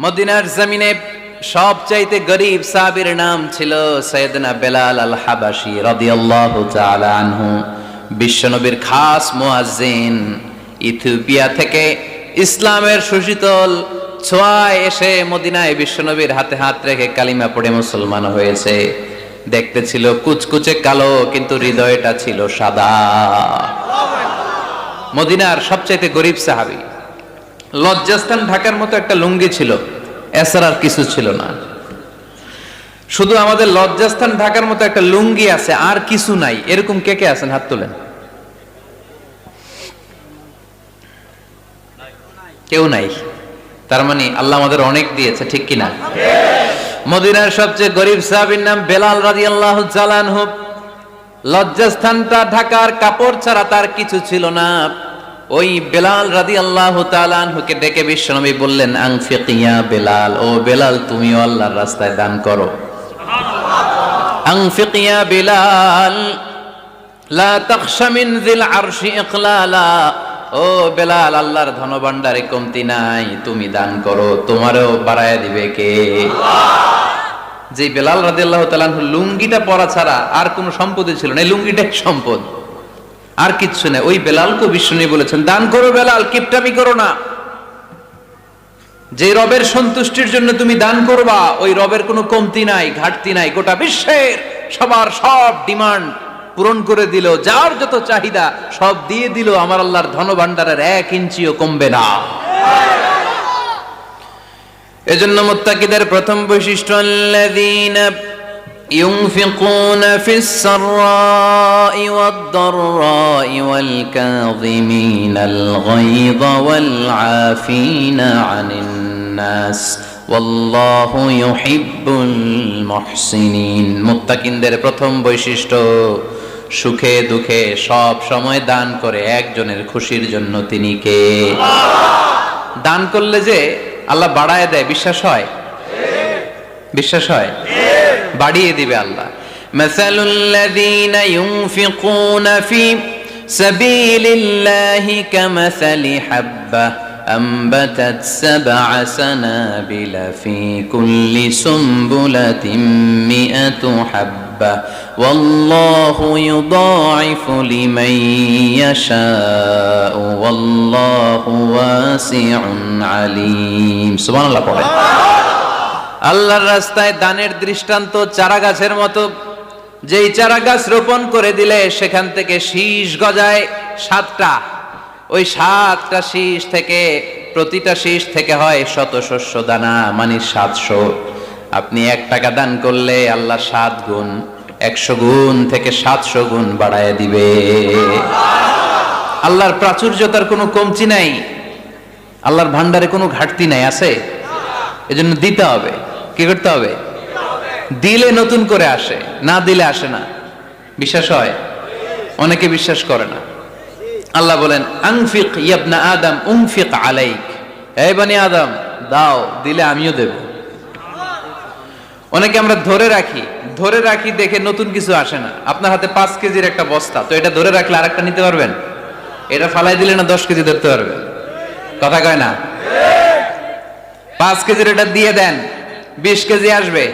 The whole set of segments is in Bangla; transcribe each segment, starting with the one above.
মদিনার জমিনে সবচাইতে গরীব সাহাবীর নাম ছিল সাইয়েদনা বেলাল আল হাবাশী রাদিয়াল্লাহু তাআলা আনহু। বিশ্বনবীর খাস মুয়াজ্জিন, ইথিওপিয়া থেকে ইসলামের সুশীতল ছোঁয়ায় এসে মদিনায় বিশ্বনবীর হাতে হাত রেখে কালিমা পড়ে মুসলমান হয়েছে। দেখতে ছিল কুচকুচে কালো, কিন্তু হৃদয়টা ছিল সাদা। মদিনার সবচাইতে গরীব সাহাবী। লজ্জাস্থান ঢাকার মতো একটা লুঙ্গি ছিল, এছাড়া আর কিছু ছিল না। শুধু আমাদের লজ্জাস্থান ঢাকার মতো একটা লুঙ্গি আছে, আর কিছু নাই। এরকম কে কে আছেন? হাত তোলেন। কেউ নাই। তার মানে আল্লাহ আমাদের অনেক দিয়েছে, ঠিক কিনা? মদিনার সবচেয়ে গরীব সাহাবীর নাম বেলাল রাদিয়াল্লাহু তাআলা আনহু। লজ্জাস্থানটা ঢাকার কাপড় ছাড়া তার কিছু ছিল না। ওই বেলাল রাদিয়াল্লাহু তাআলা আনহুকে ডেকে বিশ্বনবী বললেন, আনফিক ইয়া বেলাল, ও বেলাল তুমিও আল্লাহর রাস্তায় দান করো। আনফিক ইয়া বেলাল লা তাখশা মিন যিল আরশি ইকলালা, ও বেলাল আল্লাহর ধনভাণ্ডারে কমতি নাই, তুমি দান করো, তোমারও বাড়ায়া দিবে কে? যে বেলাল রাদিয়াল্লাহু তাআলা আনহু লুঙ্গিটা পরা ছাড়া আর কোনো সম্পদই ছিল না, এই লুঙ্গিটাই সম্পদ, আর কিচ্ছু নেই। ওই বেলালকে বিশ্বনবী বলেছেন, দান করো বেলাল, কিপটামি করো না। যে রবের সন্তুষ্টির জন্য তুমি দান করবা, ওই রবের কোনো কমতি নাই, ঘাটতি নাই। গোটা বিশ্বের সবার সব ডিমান্ড পূরণ করে দিল, যার যত চাহিদা সব দিয়ে দিল, আমার আল্লাহর ধনভাণ্ডারের 1 ইঞ্চিও কমবে না। এজন্য মুত্তাকিদের প্রথম বৈশিষ্ট্য, আল্লাযীনা ينفقون في السراء والضراء والكاظمين الغيظ والعافين عن الناس والله يحب المحسنين। মুত্তাকিনদের প্রথম বৈশিষ্ট্য, সুখে দুঃখে সব সময় দান করে একজনের খুশির জন্য। তিনি কে? দান করলে যে আল্লাহ বাড়ায় দেয়, বিশ্বাস হয়? বিশ্বাস হয়? বাড়িয়ে দিবে আল্লাহ। মাসালুল লাযীনা ইউনফিকুনা ফি সাবিলিল্লাহি কামাসালি হাব্বা আমবাতাত সাবআ সানাবিলা ফি কুল্লি সুমবুলাতিন মিআতু হাব্বা ওয়াল্লাহু ইউদাঈফু লিমান ইয়াশাউ ওয়াল্লাহু ওয়াসিউন আলীম। সুবহানাল্লাহ পড়ে। আল্লাহর রাস্তায় দানের দৃষ্টান্ত চারা গাছের মতো। যেই চারা গাছ রোপণ করে দিলে সেখান থেকে শীষ গজায় 7টা। ওই 7টা শীষ থেকে, প্রতিটা শীষ থেকে হয় শত শস্য দানা, মানে 700। আপনি 1 টাকা দান করলে আল্লাহ 7 গুণ, 100 গুণ থেকে 700 গুণ বাড়ায় দিবে। আল্লাহর প্রাচুর্যতার কোনো কমতি নাই, আল্লাহর ভান্ডারে কোনো ঘাটতি নাই। আছে? এজন্য দিতে হবে। কি করতে হবে? দিলে নতুন করে আসে, না দিলে আসে না। বিশ্বাস হয়? অনেকে বিশ্বাস করে না। আল্লাহ বলেন, আনফিক ইয়া ইবনা আদম উনফিক আলাইক, হে বনি আদম দাও, দিলে আমিও দেব। অনেকে আমরা ধরে রাখি দেখে নতুন কিছু আসে না। আপনার হাতে 5 কেজির একটা বস্তা, তো এটা ধরে রাখলে আরেকটা নিতে পারবেন? এটা ফালাই দিলে না 10 কেজি ধরতে পারবেন? কথা কয় না? 5 কেজির এটা দিয়ে দেন, 20 কেজি আসবে।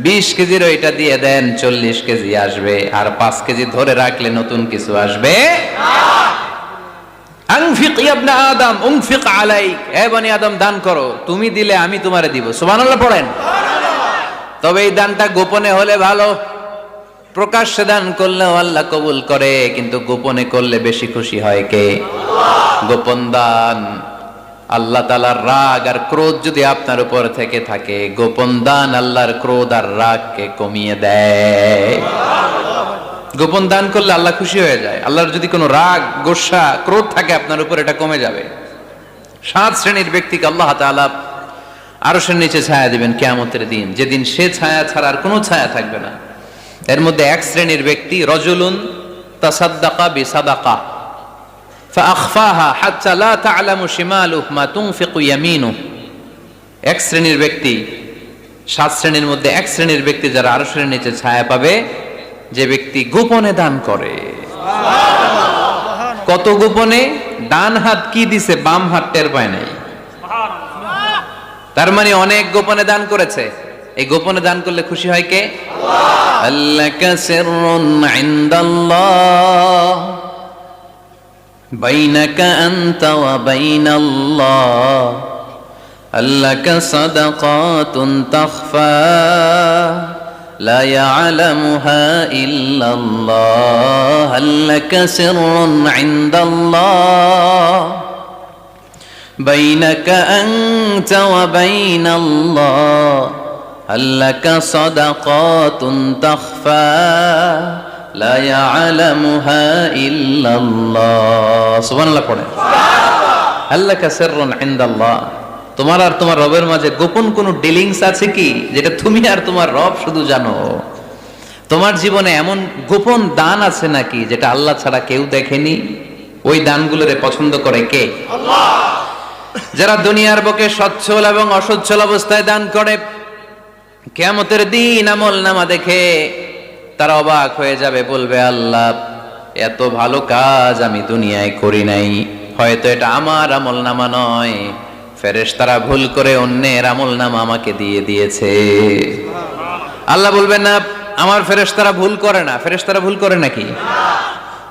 20 কেজির ওইটা দিয়ে দেন, 40 কেজি আসবে। আর 5 কেজি ধরে রাখলে নতুন কিছু আসবে। আনফিক ইয়া ইবনা আদম উনফিক আলাইক, হে বনি আদম দান করো, তুমি দিলে আমি তোমারে দিব। সুবহানাল্লাহ পড়েন। তবে এই দানটা গোপনে হলে ভালো। প্রকাশ্যে দান করলেও আল্লাহ কবুল করে, কিন্তু গোপনে করলে বেশি খুশি হয় কে? গোপন দান। আল্লাহ তাআলার রাগ আর ক্রোধ যদি আপনার উপর থেকে থাকে, গোপন দান আল্লাহর ক্রোধ আর রাগকে কমিয়ে দেয়। গোপন দান করলে আল্লাহ খুশি হয়ে যায়। আল্লাহর যদি কোনো রাগ, গোসা, ক্রোধ থাকে আপনার উপর, এটা কমে যাবে। 7 শ্রেণীর ব্যক্তিকে আল্লাহ তাআলা আরশের নিচে ছায়া দিবেন কিয়ামতের দিন, যেদিন সে ছায়া ছাড়া আর কোনো ছায়া থাকবে না। এর মধ্যে 1 শ্রেণীর ব্যক্তি, রজুলুন তাসাদ্দাকা বিসাদাকা ফাআখফাহা হাত্তা লা তা'লামু শিমালুহু মা তুনফিকু ইয়ামিনুহু। 1 শ্রেণীর ব্যক্তি, 7 শ্রেণীর মধ্যে 1 শ্রেণীর ব্যক্তি যারা আরশের নিচে ছায়া পাবে, যে ব্যক্তি গোপনে দান করে। কত গোপনে? ডান হাত কি দিছে, বাম হাত টের পায় নাই। তার মানে অনেক গোপনে দান করেছে। এই গোপনে দান করলে খুশি হয় কে? আল্লাহ। আল্লাকা সিররুন ইনদাল্লাহ বাইনাকা আনতা ওয়া বাইনাল্লাহ আল্লাকা সাদাকাতুন তাখফা লা ইয়ালামুহা ইল্লাল্লাহ আল্লাকা সিররুন ইনদাল্লাহ বাইনাকা আনতা ওয়া বাইনাল্লাহ আল্লাকা সাদাকাতুন তাখফা লা ইয়ালামুহা ইল্লাল্লাহ। সুবহানাল্লাহ পড়ে। আল্লাকা সিররুন ইনদাল্লাহ, তোমার আর তোমার রবের মাঝে গোপন কোন ডিলিংস আছে কি যেটা তুমি আর তোমার রব শুধু জানো? তোমার জীবনে এমন গোপন দান আছে নাকি যেটা আল্লাহ ছাড়া কেউ দেখেনি? ওই দানগুলোরে পছন্দ করে কে? আল্লাহ। যারা দুনিয়ার বুকে সচ্ছল এবং অসচ্ছল অবস্থায় দান করে, কিয়ামতের দিন আমল নামা দেখে তারা অবাক হয়ে যাবে, বলবে আল্লাহ এত ভালো কাজ আমি দুনিয়ায় করি নাই, হয়তো এটা আমার আমল নামা নয়, ফেরেশতারা ভুল করে অন্যের আমল নামা আমাকে দিয়ে দিয়েছে। আল্লাহ বলবেন না আমার ফেরেশতারা ভুল করে না। ফেরেশতারা ভুল করে নাকি?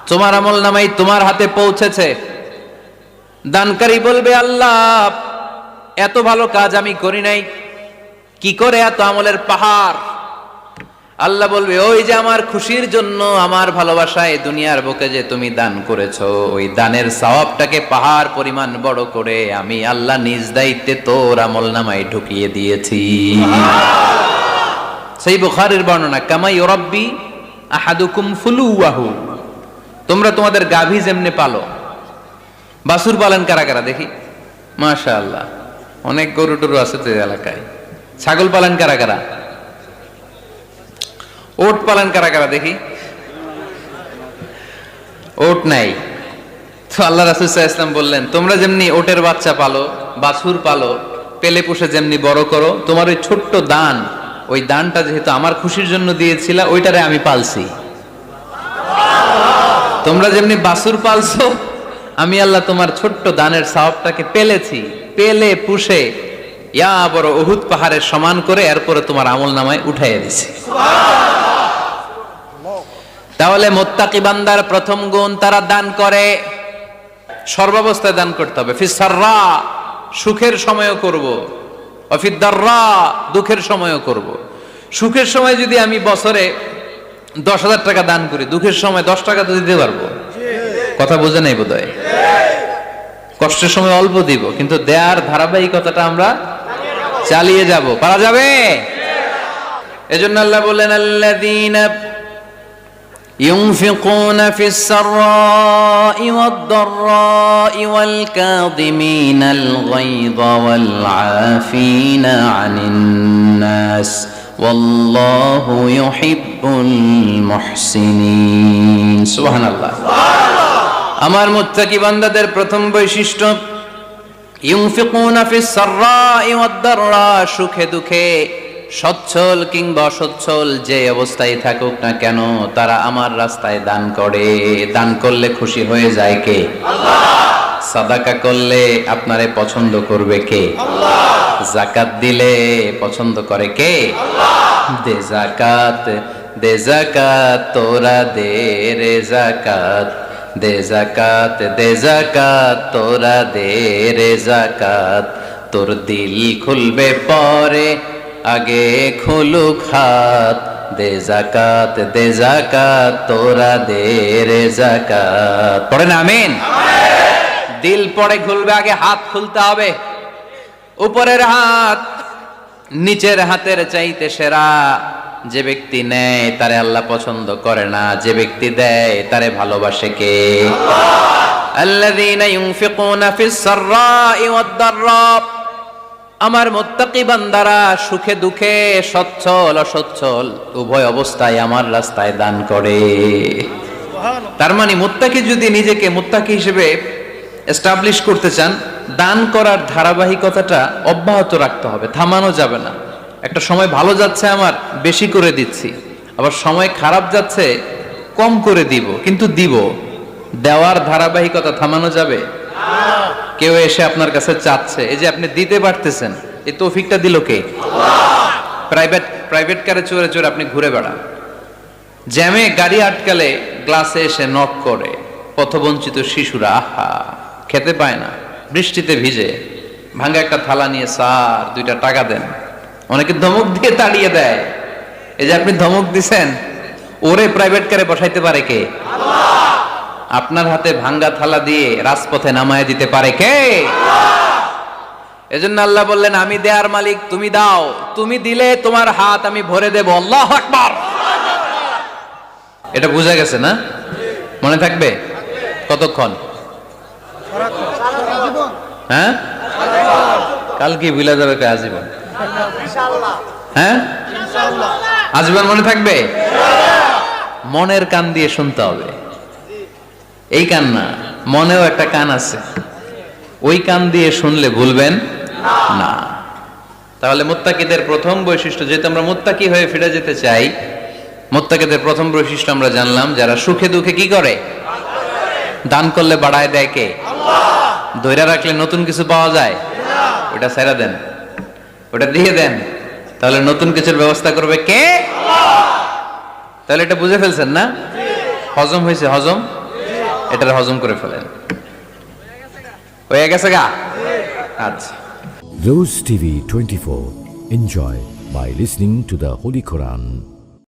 তোমার আমল নামাই তোমার হাতে পৌঁছেছে। দানকারী বলবে আল্লাহ এত ভালো কাজ আমি করি নাই, কি করে এত আমলের পাহাড়? আল্লাহ বলবে ওই যে আমার খুশির জন্য, আমার ভালোবাসায় দুনিয়ার বুকে যে তুমি দান করেছো, ওই দানের সওয়াবটাকে পাহাড় পরিমাণ বড় করে আমি আল্লাহ নিজ দায়িত্বে তোর আমল নামায় ঢুকিয়ে দিয়েছি। সেই বুখারীর বর্ণনা, কামা ইউরাব্বি আহাদুকুম ফুলুয়াহু, তোমরা তোমাদের গাভী যেমনে পালো। বাছুর পালন কারা কারা দেখি? মাশাআল্লাহ, অনেক গরু টরু আছে তো এলাকায়। ছাগল পালন কারা কারা? ওট পালন কারা কারা দেখি? ওট নাই তো আল্লাহ রাসূল সাল্লাল্লাহু আলাইহি ওয়াসাল্লাম বললেন তোমরা যেমনি ওটের বাচ্চা পালো, বাছুর পালো, পেলে পুষে যেমনি বড় করো, তোমার ওই ছোট্ট দান, ওই দানটা যেহেতু আমার খুশির জন্য দিয়েছিলা, ওইটারে আমি পালছি। তোমরা যেমনি বাছুর পালছো, আমি আল্লাহ তোমার ছোট্ট দানের সওয়াবটাকে পেলেছি, পেলে পুষে ইয়া বড় উহুদ পাহাড়ের সমান করে এরপরে তোমার আমল নামায় উঠাইয়া দিছি। তাহলে মুত্তাকি বান্দার প্রথম গুণ, তারা দান করে, সর্বাবস্থায় দান করতে হবে। ফিস সাররা, সুখের সময়ও করব, ওয়া ফিদ দাররা, দুঃখের সময়ও করব। সুখের সময় যদি আমি বছরে 10,000 টাকা দান করি, দুঃখের সময় 10 টাকা তো দিতে পারবো। কথা বোঝে নাই বোধহয়? কষ্টের সময় অল্প দিব, কিন্তু দেয়ার ধারাবাহিকতাটা আমরা চালিয়ে যাব। পারা যাবে? এজন্য আল্লাহ বললেন আল্লাযীনা ইউনফিকুনা ফিস সাররাই ওয়াদ দাররাই ওয়াল কাযিমিনাল গায়যা ওয়াল আফিনা আনিন নাস ওয়াল্লাহু ইউহিব্বুল মুহসিনিন। সুবহানাল্লাহ। আমার মুত্তাকি বান্দাদের প্রথম বৈশিষ্ট্য ইউনফিকুনা ফিস সাররাই ওয়াদ দাররা, সুখে দুঃখে, সচ্ছল কিংবা অসচ্ছল যে অবস্থায় থাকুক না কেন, তারা আমার রাস্তায় দান করে। দান করলে খুশি হয়ে যায় কে? আল্লাহ। সাদাকা করলে আপনারে পছন্দ করবে কে? আল্লাহ। যাকাত দিলে পছন্দ করে কে? আল্লাহ। দে যাকাত, দে যাকাত, তোরা দে রে যাকাত, দে যাকাত, দে যাকাত, তোরা দে রে যাকাত, তোর দিল খুলবে পরে আগে খুলুক হাত, দে যাকাত, দে যাকাত, তোরা দে রে যাকাত। পড়েন আমিন। দিল পরে খুলবে, আগে হাত খুলতে হবে। উপরের হাত নিচের হাতের চাইতে সেরা। যে ব্যক্তি নেয় তারে আল্লাহ পছন্দ করে না, যে ব্যক্তি দেয় তারে ভালোবাসে কে? আল্লাহ। আল্লাযীনা ইউনফিকুনা ফিস সাররাই ওয়াদ দাররা, আমার মুত্তাকি বান্দারা সুখে দুঃখে, সচ্ছল অসচ্ছল উভয় অবস্থায় আমার রাস্তায় দান করে। তার মানে মুত্তাকি যদি নিজেকে মুত্তাকি হিসেবে এস্টাবলিশ করতে চান, দান করার ধারাবাহিকতাটা অব্যাহত রাখতে হবে, থামানো যাবে না। একটা সময় ভালো যাচ্ছে আমার, বেশি করে দিচ্ছি, আবার সময় খারাপ যাচ্ছে, কম করে দিব, কিন্তু দিব। দেওয়ার ধারাবাহিকতা থামানো যাবে? কেউ এসে আপনার কাছে চাচ্ছে, এই যে আপনি দিতে পারতেছেন, এই তৌফিকটা দিল কে? প্রাইভেট কারে চড়ে চড়ে আপনি ঘুরে বেড়ান, জ্যামে গাড়ি আটকালে গ্লাসে এসে নক করে, পথবঞ্চিত শিশুরা আহা খেতে পায় না, বৃষ্টিতে ভিজে, ভাঙা একটা থালা নিয়ে স্যার 2টা টাকা দেন, অনেকে ধমক দিয়ে তাড়িয়ে দেয়। এই যে আপনি ধমক দিছেন, ওরে প্রাইভেট কারে বসাইতে পারে কে? আপনার হাতে ভাঙ্গা থালা দিয়ে রাজপথে নামায় দিতে পারে কে? এজন্য আল্লাহ বললেন, আমি দেয়ার মালিক, তুমি দাও, তুমি দিলে তোমার হাত আমি ভরে দেব। আল্লাহু আকবার। এটা বুঝা গেছে না? মনে থাকবে কতক্ষণ? হ্যাঁ, কালকে ভুলে যাবে কে? আজীবন। হ্যাঁ, আজীবন মনে থাকবে। মনের কান দিয়ে শুনতে হবে, এই কান না, মনেও একটা কান আছে, ওই কান দিয়ে শুনলে ভুলবেন না। তাহলে মুত্তাকিদের প্রথম বৈশিষ্ট্য, যেহেতু আমরা মুত্তাকি হয়ে ফিরে যেতে চাই, মুত্তাকিদের প্রথম বৈশিষ্ট্য আমরা জানলাম, যারা সুখে দুঃখে কি করে? দান করলে বাড়ায় দেয় কে? ধৈর্য রাখলে নতুন কিছু পাওয়া যায়? ওটা ছেড়ে দেন, ওটা দিয়ে দেন, তাহলে নতুন কিছুর ব্যবস্থা করবে কে? তাহলে এটা বুঝে ফেলছেন না? হজম হয়েছে? হজম, এটার হজম করে ফেলেন। হয়ে গেছে গা? আচ্ছা। Rose TV 24. Enjoy by listening to the Holy Quran.